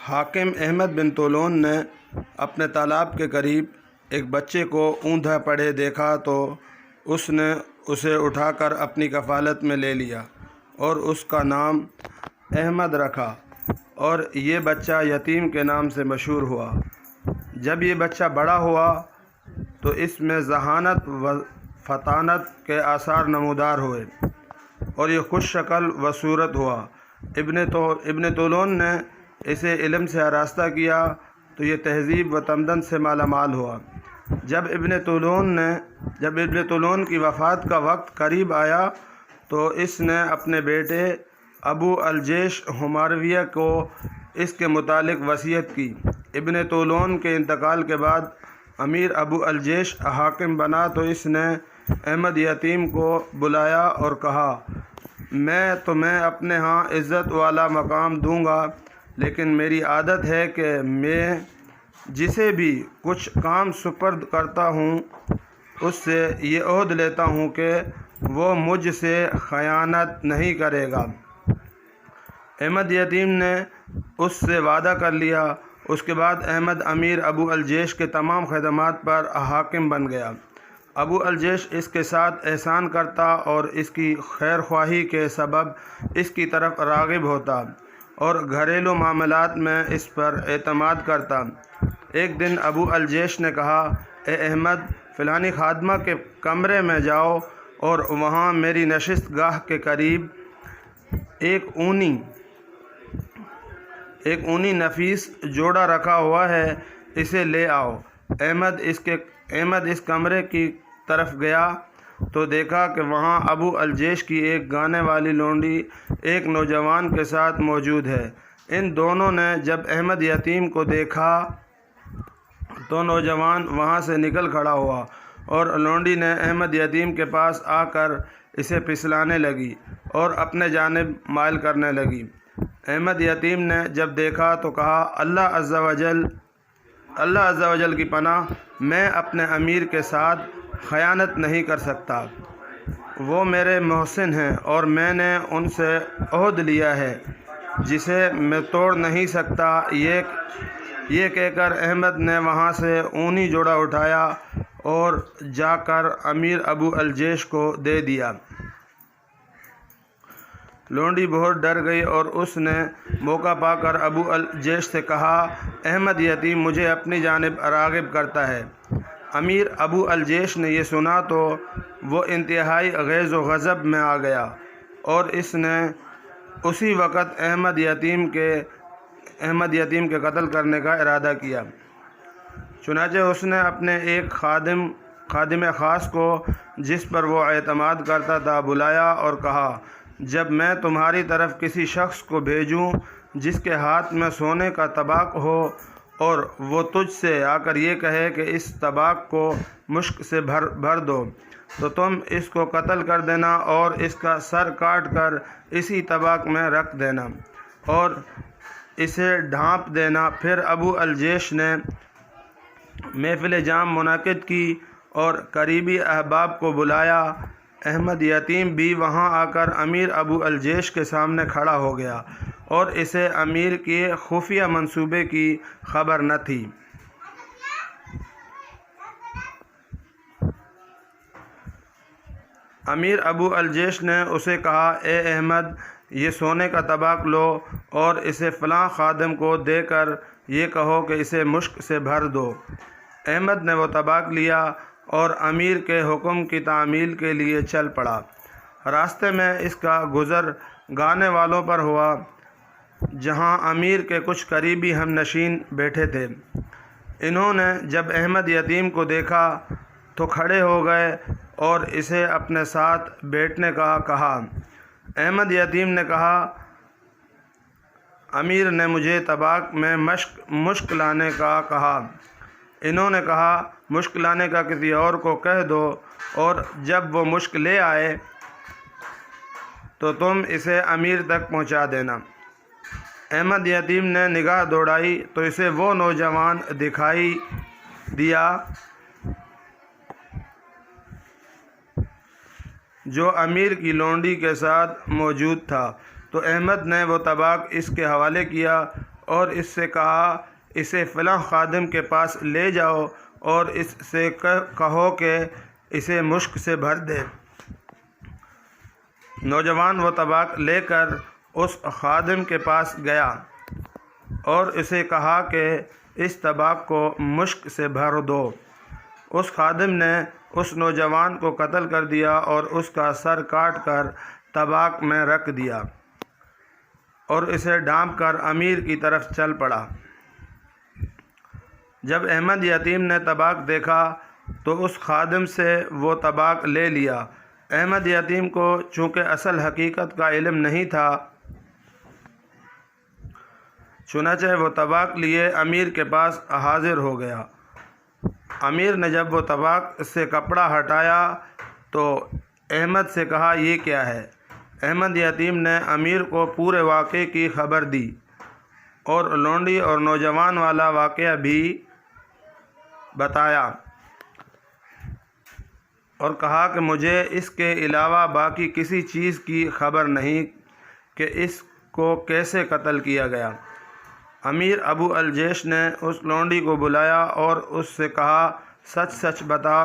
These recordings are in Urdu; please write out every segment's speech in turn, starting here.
حاکم احمد بن طولون نے اپنے تالاب کے قریب ایک بچے کو اوندھا پڑے دیکھا تو اس نے اسے اٹھا کر اپنی کفالت میں لے لیا اور اس کا نام احمد رکھا، اور یہ بچہ یتیم کے نام سے مشہور ہوا۔ جب یہ بچہ بڑا ہوا تو اس میں ذہانت و فطانت کے آثار نمودار ہوئے اور یہ خوش شکل و صورت ہوا۔ ابن طولون نے اسے علم سے آراستہ کیا تو یہ تہذیب و تمدن سے مالا مال ہوا۔ جب ابن طولون کی وفات کا وقت قریب آیا تو اس نے اپنے بیٹے ابو الجیش ہمارویہ کو اس کے متعلق وصیت کی۔ ابن طولون کے انتقال کے بعد امیر ابو الجیش حاکم بنا تو اس نے احمد یتیم کو بلایا اور کہا، میں تمہیں اپنے ہاں عزت والا مقام دوں گا، لیکن میری عادت ہے کہ میں جسے بھی کچھ کام سپرد کرتا ہوں اس سے یہ عہد لیتا ہوں کہ وہ مجھ سے خیانت نہیں کرے گا۔ احمد یتیم نے اس سے وعدہ کر لیا۔ اس کے بعد احمد امیر ابو الجیش کے تمام خدمات پر حاکم بن گیا۔ ابو الجیش اس کے ساتھ احسان کرتا اور اس کی خیر خواہی کے سبب اس کی طرف راغب ہوتا اور گھریلو معاملات میں اس پر اعتماد کرتا۔ ایک دن ابو الجیش نے کہا، اے احمد، فلانی خادمہ کے کمرے میں جاؤ اور وہاں میری نشست گاہ کے قریب ایک اونی نفیس جوڑا رکھا ہوا ہے، اسے لے آؤ۔ احمد اس کمرے کی طرف گیا تو دیکھا کہ وہاں ابو الجیش کی ایک گانے والی لونڈی ایک نوجوان کے ساتھ موجود ہے۔ ان دونوں نے جب احمد یتیم کو دیکھا تو نوجوان وہاں سے نکل کھڑا ہوا اور لونڈی نے احمد یتیم کے پاس آ کر اسے پھسلانے لگی اور اپنے جانب مائل کرنے لگی۔ احمد یتیم نے جب دیکھا تو کہا، اللہ عز و جل کی پناہ، میں اپنے امیر کے ساتھ خیانت نہیں کر سکتا۔ وہ میرے محسن ہیں اور میں نے ان سے عہد لیا ہے جسے میں توڑ نہیں سکتا۔ یہ کہہ کر احمد نے وہاں سے اونی جوڑا اٹھایا اور جا کر امیر ابو الجیش کو دے دیا۔ لونڈی بہت ڈر گئی اور اس نے موقع پا کر ابو الجیش سے کہا، احمد یتیم مجھے اپنی جانب راغب کرتا ہے۔ امیر ابو الجیش نے یہ سنا تو وہ انتہائی غیظ و غضب میں آ گیا اور اس نے اسی وقت احمد یتیم کے قتل کرنے کا ارادہ کیا۔ چنانچہ اس نے اپنے ایک خادم خاص کو، جس پر وہ اعتماد کرتا تھا، بلایا اور کہا، جب میں تمہاری طرف کسی شخص کو بھیجوں جس کے ہاتھ میں سونے کا طباق ہو اور وہ تجھ سے آ کر یہ کہے کہ اس طباق کو مشک سے بھر دو، تو تم اس کو قتل کر دینا اور اس کا سر کاٹ کر اسی طباق میں رکھ دینا اور اسے ڈھانپ دینا۔ پھر ابو الجیش نے محفل جام منعقد کی اور قریبی احباب کو بلایا۔ احمد یتیم بھی وہاں آ کر امیر ابو الجیش کے سامنے کھڑا ہو گیا اور اسے امیر کے خفیہ منصوبے کی خبر نہ تھی۔ امیر ابو الجیش نے اسے کہا، اے احمد، یہ سونے کا طباق لو اور اسے فلاں خادم کو دے کر یہ کہو کہ اسے مشک سے بھر دو۔ احمد نے وہ طباق لیا اور امیر کے حکم کی تعمیل کے لیے چل پڑا۔ راستے میں اس کا گزر گانے والوں پر ہوا جہاں امیر کے کچھ قریبی ہم نشین بیٹھے تھے۔ انہوں نے جب احمد یتیم کو دیکھا تو کھڑے ہو گئے اور اسے اپنے ساتھ بیٹھنے کا کہا۔ احمد یتیم نے کہا، امیر نے مجھے طباق میں مشک لانے کا کہا۔ انہوں نے کہا، مشک لانے کا کسی اور کو کہہ دو اور جب وہ مشک لے آئے تو تم اسے امیر تک پہنچا دینا۔ احمد یتیم نے نگاہ دوڑائی تو اسے وہ نوجوان دکھائی دیا جو امیر کی لونڈی کے ساتھ موجود تھا، تو احمد نے وہ طباق اس کے حوالے کیا اور اس سے کہا اسے فلاں خادم کے پاس لے جاؤ اور اس سے کہو کہ اسے مشک سے بھر دے۔ نوجوان وہ طباق لے کر اس خادم کے پاس گیا اور اسے کہا کہ اس طباق کو مشک سے بھر دو۔ اس خادم نے اس نوجوان کو قتل کر دیا اور اس کا سر کاٹ کر طباق میں رکھ دیا اور اسے ڈانپ کر امیر کی طرف چل پڑا۔ جب احمد یتیم نے طباق دیکھا تو اس خادم سے وہ طباق لے لیا۔ احمد یتیم کو چونکہ اصل حقیقت کا علم نہیں تھا، چنانچہ وہ طباق لیے امیر کے پاس حاضر ہو گیا۔ امیر نے جب وہ طباق سے کپڑا ہٹایا تو احمد سے کہا یہ کیا ہے؟ احمد یتیم نے امیر کو پورے واقعے کی خبر دی اور لونڈی اور نوجوان والا واقعہ بھی بتایا اور کہا کہ مجھے اس کے علاوہ باقی کسی چیز کی خبر نہیں کہ اس کو کیسے قتل کیا گیا۔ امیر ابو الجیش نے اس لونڈی کو بلایا اور اس سے کہا سچ سچ بتا۔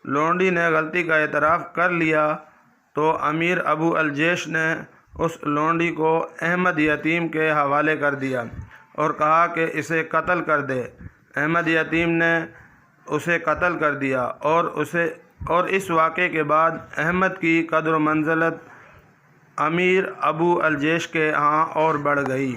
لونڈی نے غلطی کا اعتراف کر لیا تو امیر ابو الجیش نے اس لونڈی کو احمد یتیم کے حوالے کر دیا اور کہا کہ اسے قتل کر دے۔ احمد یتیم نے اسے قتل کر دیا اور اس واقعے کے بعد احمد کی قدر و منزلت امیر ابو الجیش کے ہاں اور بڑھ گئی۔